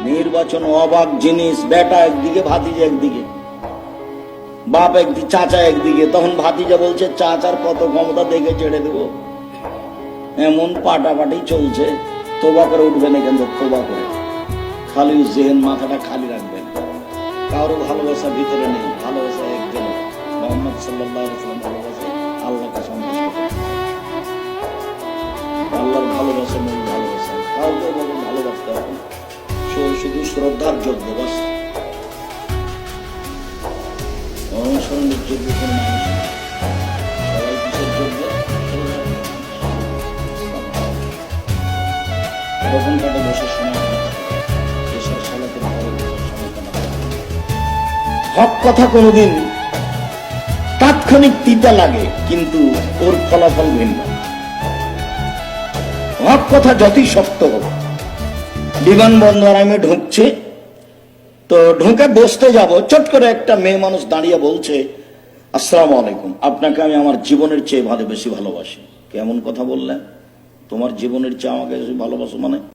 নির্বাচন অবাক জিনিস। বেটা একদিকে, ভাতিজা একদিকে, বাপ একদিকে, চাচা একদিকে। তখন ভাতিজা বলছে চাচার কত ক্ষমতা দেখে ছেড়ে দেবো। এমন পাটাপাটি চলছে। তোবা করে উঠবেন এখান থেকে, তোবা করে। খালি জেহেন, মাথাটা খালি রাখবেন। কারো ভালোবাসা ভিতরে নেই, ভালোবাসা একজন মোহাম্মদ সাল্লাল্লাহু আলাইহি ওয়াসাল্লাম ভালোবাসে, আল্লাহকে সন্তুষ্ট করে। আল্লাহর ভালোবাসা মূল ভালোবাসা। কাউকে ভালোবাসতে হবে না, শুধু শ্রদ্ধার যোগ্য, বাস। অনুসরণের যোগ্য কোন মানুষ নেই। সবাই কিসের যোগ্য? তখন কাটে বসে শোনা, এসব সালাতের ভালো হক কথা কোনদিন তাৎক্ষণিক তিতা লাগে, কিন্তু ওর ফলাফল ভিন্ন। হক কথা যতই শক্ত হোক। বিমানবন্দর আমি ঢুকছি, তো ঢুকে বসতে যাব, চট করে একটা মেয়ে মানুষ দাঁড়িয়ে বলছে আসসালামু আলাইকুম, আপনাকে আমি আমার জীবনের চেয়ে বেশি ভালোবাসি। কেমন কথা বললেন? তোমার জীবনের চেয়ে আমাকে বেশি ভালোবাসো মানে?